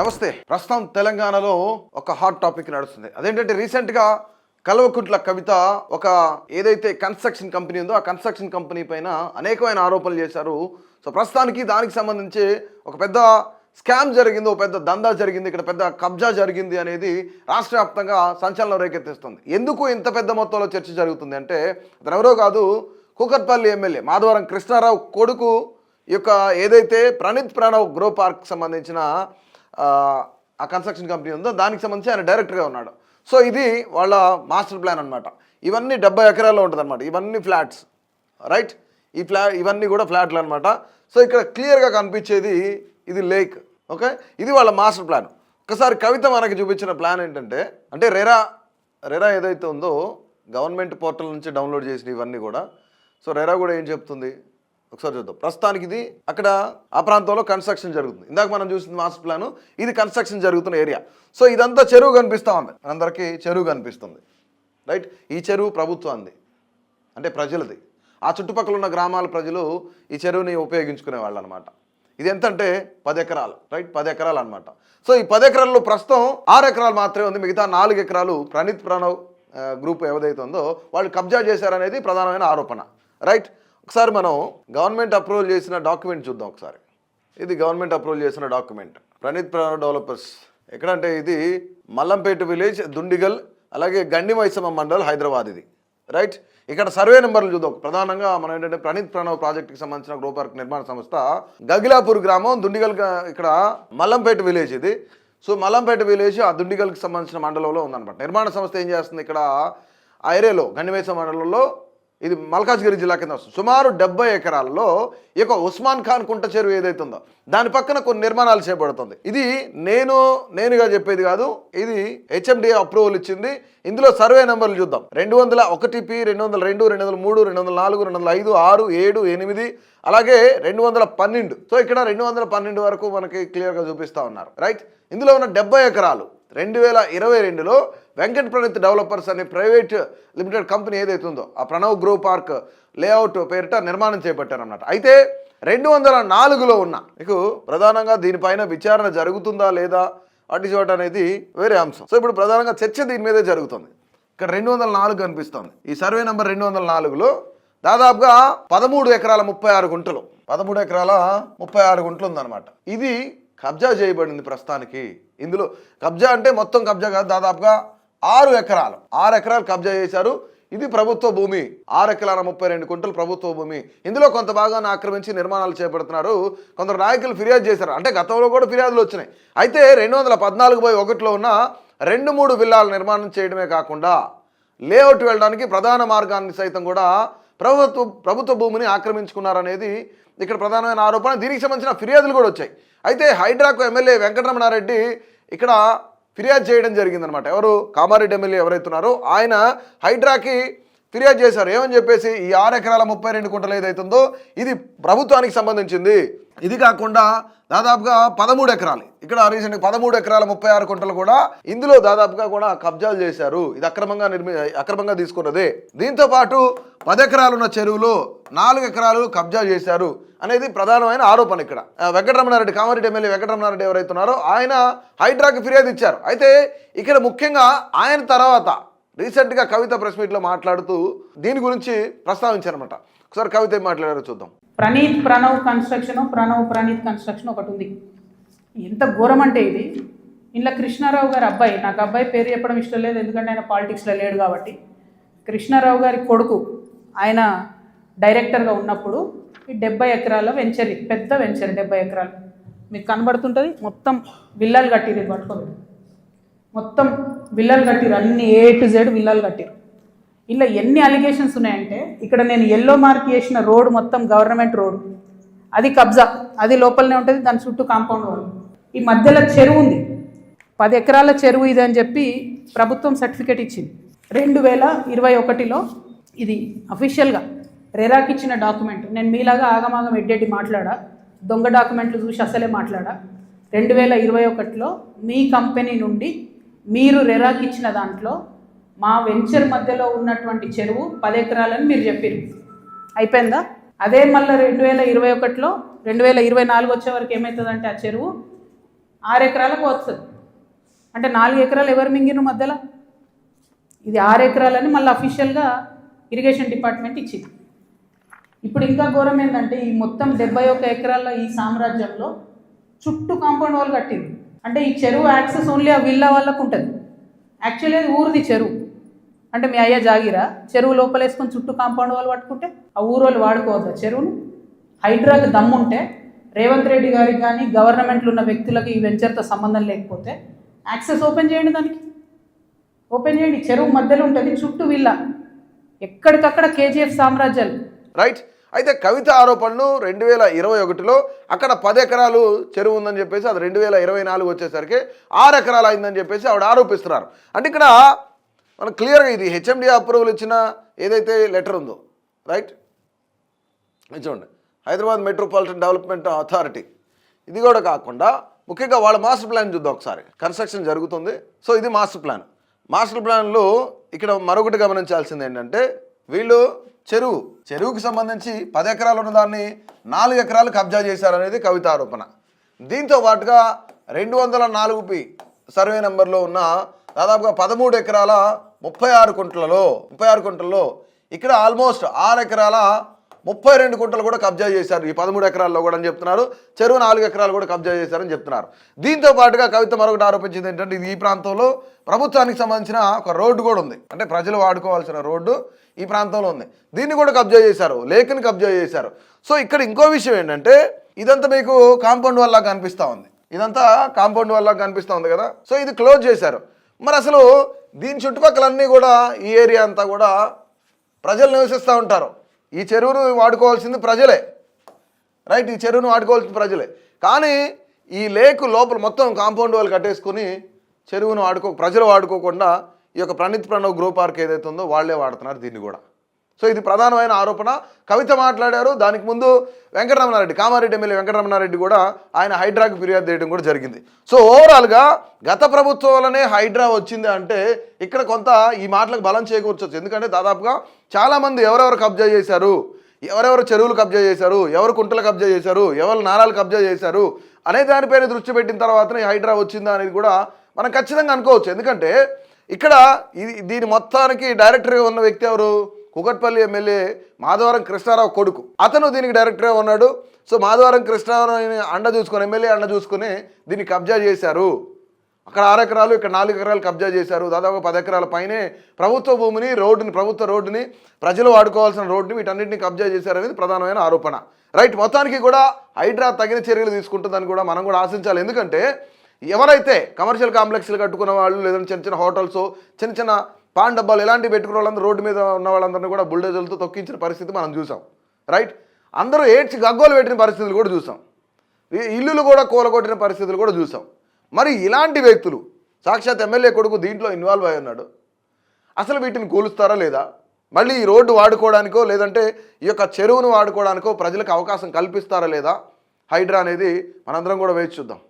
నమస్తే. ప్రస్తుతం తెలంగాణలో ఒక హాట్ టాపిక్ నడుస్తుంది. అదేంటంటే రీసెంట్గా కల్వకుంట్ల కవిత ఒక ఏదైతే కన్స్ట్రక్షన్ కంపెనీ ఉందో ఆ కన్స్ట్రక్షన్ కంపెనీ పైన అనేకమైన ఆరోపణలు చేశారు. సో ప్రస్తుతానికి దానికి సంబంధించి ఒక పెద్ద స్కామ్ జరిగింది, ఒక పెద్ద దందా జరిగింది, ఇక్కడ పెద్ద కబ్జా జరిగింది అనేది రాష్ట్ర వ్యాప్తంగా సంచలనం రేకెత్తిస్తుంది. ఎందుకు ఇంత పెద్ద మొత్తంలో చర్చ జరుగుతుంది అంటే అతను ఎవరో కాదు, కూకట్పల్లి ఎమ్మెల్యే మాధవరం కృష్ణారావు కొడుకు ఈ యొక్క ఏదైతే ప్రణీత్ ప్రణవ్ గ్రో పార్క్ సంబంధించిన ఆ కన్స్ట్రక్షన్ కంపెనీ ఉందో దానికి సంబంధించి ఆయన డైరెక్టర్గా ఉన్నాడు. సో ఇది వాళ్ళ మాస్టర్ ప్లాన్ అనమాట. ఇవన్నీ 70 ఎకరాల్లో ఉంటుంది అనమాట. ఇవన్నీ ఫ్లాట్స్, రైట్? ఇవన్నీ కూడా ఫ్లాట్లు అనమాట. సో ఇక్కడ క్లియర్గా కనిపించేది ఇది లేక్, ఓకే? ఇది వాళ్ళ మాస్టర్ ప్లాన్. ఒకసారి కవిత మనకి చూపించిన ప్లాన్ ఏంటంటే, అంటే రెరా ఏదైతే ఉందో గవర్నమెంట్ పోర్టల్ నుంచి డౌన్లోడ్ చేసిన ఇవన్నీ కూడా. సో రెరా కూడా ఏం చెప్తుంది ఒకసారి చూద్దాం. ప్రస్తుతానికి ఇది అక్కడ ఆ ప్రాంతంలో కన్స్ట్రక్షన్ జరుగుతుంది. ఇందాక మనం చూసిన మాస్టర్ ప్లాను, ఇది కన్స్ట్రక్షన్ జరుగుతున్న ఏరియా. సో ఇదంతా చెరువు కనిపిస్తూ ఉంది, అందరికీ చెరువు కనిపిస్తుంది, రైట్? ఈ చెరువు ప్రభుత్వాన్ని, అంటే ప్రజలది. ఆ చుట్టుపక్కల ఉన్న గ్రామాల ప్రజలు ఈ చెరువుని ఉపయోగించుకునే వాళ్ళు అనమాట. ఇది ఎంతంటే 10 ఎకరాలు, రైట్? 10 ఎకరాలు అనమాట. సో ఈ 10 ఎకరాల్లో ప్రస్తుతం 6 ఎకరాలు మాత్రమే ఉంది. మిగతా 4 ఎకరాలు ప్రణీత్ ప్రణవ్ గ్రూప్ ఏదైతే ఉందో వాళ్ళు కబ్జా చేశారనేది ప్రధానమైన ఆరోపణ, రైట్? ఒకసారి మనం గవర్నమెంట్ అప్రూవల్ చేసిన డాక్యుమెంట్ చూద్దాం ఒకసారి. ఇది గవర్నమెంట్ అప్రూవల్ చేసిన డాక్యుమెంట్, ప్రణీత్ ప్రణవ్ డెవలపర్స్. ఎక్కడంటే ఇది మల్లంపేట విలేజ్, దుండిగల్, అలాగే గండిమైసమ్మ మండల్, హైదరాబాద్. ఇది రైట్. ఇక్కడ సర్వే నెంబర్లు చూద్దాం. ప్రధానంగా మనం ఏంటంటే ప్రణీత్ ప్రణవ్ ప్రాజెక్ట్కి సంబంధించిన గ్రో పార్క్ నిర్మాణ సంస్థ గగిలాపూర్ గ్రామం, దుండిగల్, ఇక్కడ మల్లంపేట విలేజ్ ఇది. సో మల్లంపేట విలేజ్ ఆ దుండిగల్కి సంబంధించిన మండలంలో ఉందన్నమాట. నిర్మాణ సంస్థ ఏం చేస్తుంది ఇక్కడ ఆ ఏరియాలో గండిమైసమ్మ మండలంలో, ఇది మల్కాజ్గిరి జిల్లా కింద వస్తుంది. సుమారు 70 ఎకరాలలో ఈ యొక్క ఉస్మాన్ ఖాన్ కుంట చెరువు ఏదైతే ఉందో దాని పక్కన కొన్ని నిర్మాణాలు చేపడుతుంది. ఇది నేనుగా చెప్పేది కాదు, ఇది హెచ్ఎండిఏ అప్రూవల్ ఇచ్చింది. ఇందులో సర్వే నెంబర్లు చూద్దాం. 201P, 202, 203, 204, 205, 6, 7, 8, అలాగే 212. సో ఇక్కడ 212 వరకు మనకి క్లియర్గా చూపిస్తూ ఉన్నారు, రైట్? ఇందులో ఉన్న 70 ఎకరాలు 2022లో వెంకట్ ప్రణీత్ డెవలపర్స్ అనే ప్రైవేట్ లిమిటెడ్ కంపెనీ ఏదైతే ఉందో ఆ ప్రణవ్ గ్రో పార్క్ లేఅవుట్ పేరిట నిర్మాణం చేపట్టారన్నమాట. అయితే 204లో ఉన్న మీకు ప్రధానంగా దీనిపైన విచారణ జరుగుతుందా లేదా వాటి అనేది వేరే అంశం. సో ఇప్పుడు ప్రధానంగా చర్చ దీని మీదే జరుగుతుంది. ఇక్కడ 204 కనిపిస్తుంది. ఈ సర్వే నెంబర్ 204లో దాదాపుగా 13 ఎకరాల 36 గుంటలు, 13 ఎకరాల 36 గుంటలు ఉందన్నమాట. ఇది కబ్జా చేయబడింది ప్రస్తుతానికి. ఇందులో కబ్జా అంటే మొత్తం కబ్జా కాదు, దాదాపుగా 6 ఎకరాలు కబ్జా చేశారు. ఇది ప్రభుత్వ భూమి, 6 ఎకరాల 32 గుంటలు ప్రభుత్వ భూమి. ఇందులో కొంత భాగాన్ని ఆక్రమించి నిర్మాణాలు చేపడుతున్నారు. కొందరు నాయకులు ఫిర్యాదు చేశారు, అంటే గతంలో కూడా ఫిర్యాదులు వచ్చినాయి. అయితే 214/1లో ఉన్న 2-3 విల్లాల నిర్మాణం చేయడమే కాకుండా లేఅవుట్ వెళ్ళడానికి ప్రధాన మార్గాన్ని సైతం కూడా ప్రభుత్వ భూమిని ఆక్రమించుకున్నారనేది ఇక్కడ ప్రధానమైన ఆరోపణ. దీనికి సంబంధించిన ఫిర్యాదులు కూడా వచ్చాయి. అయితే హైడ్రాకు ఎమ్మెల్యే వెంకటరమణారెడ్డి ఇక్కడ ఫిర్యాదు చేయడం జరిగిందనమాట. ఎవరు? కామారెడ్డి ఎమ్మెల్యే ఎవరైతున్నారో ఆయన హైడ్రాకి ఫిర్యాదు చేశారు. ఏమని చెప్పేసి, ఈ 6 ఎకరాల 32 గుంటలు ఏదైతుందో ఇది ప్రభుత్వానికి సంబంధించింది. ఇది కాకుండా దాదాపుగా 13 ఎకరాలు, ఇక్కడ రీసెంట్గా 13 ఎకరాల 36 గుంటలు కూడా ఇందులో దాదాపుగా కూడా కబ్జాలు చేశారు. ఇది అక్రమంగా తీసుకున్నదే. దీంతో పాటు 10 ఎకరాలు ఉన్న చెరువులో 4 ఎకరాలు కబ్జా చేశారు అనేది ప్రధానమైన ఆరోపణ. ఇక్కడ వెంకటరమణారెడ్డి, కామారెడ్డి ఎమ్మెల్యే వెంకటరమణారెడ్డి ఎవరైతున్నారో ఆయన హైడ్రాకి ఫిర్యాదు ఇచ్చారు. అయితే ఇక్కడ ముఖ్యంగా ఆయన తర్వాత రీసెంట్గా కవిత ప్రెస్ మీట్లో మాట్లాడుతూ దీని గురించి ప్రస్తావించారనమాట. ఒకసారి కవిత ఏం మాట్లాడారో చూద్దాం. ప్రణవ్ ప్రణీత్ కన్స్ట్రక్షన్ ఒకటి ఉంది. ఎంత ఘోరం అంటే ఇది, ఇంట్లో కృష్ణారావు గారి అబ్బాయి, నాకు అబ్బాయి పేరు చెప్పడం ఇష్టం లేదు ఎందుకంటే ఆయన పాలిటిక్స్లో లేడు కాబట్టి, కృష్ణారావు గారి కొడుకు ఆయన డైరెక్టర్గా ఉన్నప్పుడు ఈ 70 ఎకరాల వెంచర్, పెద్ద వెంచర్, 70 ఎకరాలు మీకు కనబడుతుంటుంది. మొత్తం విల్లాలు కట్టిరు, పట్టుకోండి, మొత్తం విల్లాలు కట్టిరు, అన్ని A to Z విల్లాలు కట్టిరు. ఇలా ఎన్ని అలిగేషన్స్ ఉన్నాయంటే, ఇక్కడ నేను ఎల్లో మార్క్ చేసిన రోడ్ మొత్తం గవర్నమెంట్ రోడ్, అది కబ్జా, అది లోపలనే ఉంటుంది, దాని చుట్టూ కాంపౌండ్ వాళ్ళు. ఈ మధ్యలో చెరువు ఉంది, 10 ఎకరాల చెరువు ఇది అని చెప్పి ప్రభుత్వం సర్టిఫికేట్ ఇచ్చింది. 2021లో ఇది అఫీషియల్గా రెరాకి ఇచ్చిన డాక్యుమెంట్. నేను మీలాగా ఆగమాగం ఎడ్డెడ్డి మాట్లాడా, దొంగ డాక్యుమెంట్లు చూసి అసలే మాట్లాడా. 2021లో మీ కంపెనీ నుండి మీరు రెరాకి ఇచ్చిన దాంట్లో మా వెంచర్ మధ్యలో ఉన్నటువంటి చెరువు 10 ఎకరాలని మీరు చెప్పారు. అయిపోయిందా? అదే మళ్ళీ 2021లో 2024 వచ్చే వరకు ఏమవుతుందంటే ఆ చెరువు 6 ఎకరాలకు వస్తుంది. అంటే 4 ఎకరాలు ఎవరు మింగిన మధ్యలో? ఇది 6 ఎకరాలని మళ్ళీ అఫీషియల్గా ఇరిగేషన్ డిపార్ట్మెంట్ ఇచ్చింది. ఇప్పుడు ఇంకా ఘోరం ఏంటంటే ఈ మొత్తం 71 ఎకరాల ఈ సామ్రాజ్యంలో చుట్టూ కాంపౌండ్ వాల్ కట్టింది. అంటే ఈ చెరువు యాక్సెస్ ఓన్లీ ఆ విల్లా వాళ్ళకు ఉంటుంది. యాక్చువల్లీ అది ఊరిది చెరువు. అంటే మీ అయ్యా జాగిరా చెరువు లోపలేసుకొని చుట్టూ కాంపౌండ్ వాల్ పట్టుకుంటే ఆ ఊరు వాళ్ళు వాడుకోవద్దా చెరువును? హైడ్రాకి దమ్ముంటే రేవంత్ రెడ్డి గారికి కానీ గవర్నమెంట్లో ఉన్న వ్యక్తులకి ఈ వెంచర్తో సంబంధం లేకపోతే యాక్సెస్ ఓపెన్ చేయండి, దానికి ఓపెన్ చేయండి. చెరువు మధ్యలో ఉంటుంది, చుట్టూ విల్లా, ఎక్కడికక్కడ కేజీఎఫ్ సామ్రాజ్యాలు. రైట్. అయితే కవిత ఆరోపణలు 2021లో అక్కడ 10 ఎకరాలు చెరువు ఉందని చెప్పేసి అది 2024 వచ్చేసరికి 6 ఎకరాలు అయిందని చెప్పేసి ఆవిడ ఆరోపిస్తున్నారు. అంటే ఇక్కడ మనం క్లియర్గా ఇది హెచ్ఎండి అప్రూవల్ ఇచ్చిన ఏదైతే లెటర్ ఉందో, రైట్, చూడండి, హైదరాబాద్ మెట్రోపాలిటన్ డెవలప్మెంట్ అథారిటీ, ఇది కూడా కాకుండా ముఖ్యంగా వాళ్ళ మాస్టర్ ప్లాన్ చూద్దాం ఒకసారి. కన్స్ట్రక్షన్ జరుగుతుంది, సో ఇది మాస్టర్ ప్లాన్. మాస్టర్ ప్లాన్లో ఇక్కడ మరొకటి గమనించాల్సింది ఏంటంటే వీళ్ళు చెరువుకి సంబంధించి 10 ఎకరాలు ఉన్న దాన్ని 4 ఎకరాలు కబ్జా చేశారనేది కవిత ఆరోపణ. దీంతో పాటుగా 204 సర్వే నెంబర్లో ఉన్న దాదాపుగా 13 ఎకరాల 36 కుంటలలో ఇక్కడ ఆల్మోస్ట్ 6 ఎకరాల 32 కుంటలు కూడా కబ్జా చేశారు ఈ 13 ఎకరాల్లో కూడా అని చెప్తున్నారు. చెరువు 4 ఎకరాలు కూడా కబ్జా చేశారని చెప్తున్నారు. దీంతో పాటుగా కవిత మరొకటి ఆరోపించింది ఏంటంటే ఈ ప్రాంతంలో ప్రభుత్వానికి సంబంధించిన ఒక రోడ్డు కూడా ఉంది. అంటే ప్రజలు వాడుకోవాల్సిన రోడ్డు ఈ ప్రాంతంలో ఉంది, దీన్ని కూడా కబ్జా చేశారు, లేక్ని కబ్జా చేశారు. సో ఇక్కడ ఇంకో విషయం ఏంటంటే ఇదంతా మీకు కాంపౌండ్ వల్ల కనిపిస్తూ ఉంది, ఇదంతా కాంపౌండ్ వల్ల కనిపిస్తూ ఉంది కదా. సో ఇది క్లోజ్ చేశారు. మరి అసలు దీని చుట్టుపక్కలన్నీ కూడా ఈ ఏరియా అంతా కూడా ప్రజలు నివసిస్తూ ఉంటారు. ఈ చెరువును వాడుకోవాల్సింది ప్రజలే, రైట్, ఈ చెరువును వాడుకోవాల్సింది ప్రజలే. కానీ ఈ లేక్ లోపల మొత్తం కాంపౌండ్ వాళ్ళు కట్టేసుకుని చెరువును ప్రజలు వాడుకోకుండా ఈ యొక్క ప్రణవ్ గ్రో పార్క్ ఏదైతే ఉందో వాళ్ళే వాడుతున్నారు దీన్ని కూడా. సో ఇది ప్రధానమైన ఆరోపణ. కవిత మాట్లాడారు. దానికి ముందు వెంకటరమణారెడ్డి, కామారెడ్డి ఎమ్మెల్యే వెంకటరమణారెడ్డి కూడా ఆయన హైడ్రాకి ఫిర్యాదు చేయడం కూడా జరిగింది. సో ఓవరాల్గా గత ప్రభుత్వం వల్లనే హైడ్రా వచ్చింది అంటే ఇక్కడ కొంత ఈ మాటలకు బలం చేకూర్చవచ్చు. ఎందుకంటే దాదాపుగా చాలామంది ఎవరెవరు కబ్జా చేశారు, ఎవరెవరు చెరువులు కబ్జా చేశారు, ఎవరు కుంటలు కబ్జా చేశారు, ఎవరు నారాలు కబ్జా చేశారు అనే దానిపైన దృష్టి పెట్టిన తర్వాతనే హైడ్రా వచ్చిందా అనేది కూడా మనం ఖచ్చితంగా అనుకోవచ్చు. ఎందుకంటే ఇక్కడ దీని మొత్తానికి డైరెక్టర్గా ఉన్న వ్యక్తి ఎవరు? కూకట్పల్లి ఎమ్మెల్యే మాధవరం కృష్ణారావు కొడుకు, అతను దీనికి డైరెక్టర్గా ఉన్నాడు. సో మాధవరం కృష్ణారావుని ఎమ్మెల్యే అండ చూసుకొని దీన్ని కబ్జా చేశారు. అక్కడ 6 ఎకరాలు, ఇక్కడ 4 ఎకరాలు కబ్జా చేశారు. దాదాపు 10 ఎకరాల పైనే ప్రభుత్వ భూమిని, ప్రభుత్వ రోడ్డుని, ప్రజలు వాడుకోవాల్సిన రోడ్డుని, వీటన్నింటినీ కబ్జా చేశారనేది ప్రధానమైన ఆరోపణ. రైట్, మొత్తానికి కూడా హైడ్రా తగిన చర్యలు తీసుకుంటుందని కూడా మనం కూడా ఆశించాలి. ఎందుకంటే ఎవరైతే కమర్షియల్ కాంప్లెక్స్లు కట్టుకున్న వాళ్ళు, లేదంటే చిన్న చిన్న హోటల్స్, చిన్న పాన్ డబ్బాలు ఇలాంటివి పెట్టుకున్న వాళ్ళందరూ రోడ్డు మీద ఉన్న వాళ్ళందరినీ కూడా బుల్డోజర్లతో తొక్కించిన పరిస్థితి మనం చూసాం. రైట్, అందరూ ఏడ్చి గగ్గోలు పెట్టిన పరిస్థితులు కూడా చూసాం, ఇల్లులు కూడా కూలగొట్టిన పరిస్థితులు కూడా చూసాం. మరి ఇలాంటి వ్యక్తులు, సాక్షాత్ ఎమ్మెల్యే కొడుకు దీంట్లో ఇన్వాల్వ్ అయి ఉన్నాడు. అసలు వీటిని కూలుస్తారా లేదా? మళ్ళీ ఈ రోడ్డు వాడుకోవడానికో లేదంటే ఈ యొక్క చెరువును వాడుకోవడానికో ప్రజలకు అవకాశం కల్పిస్తారా లేదా హైడ్రా అనేది మనందరం కూడా వేచి చూద్దాం.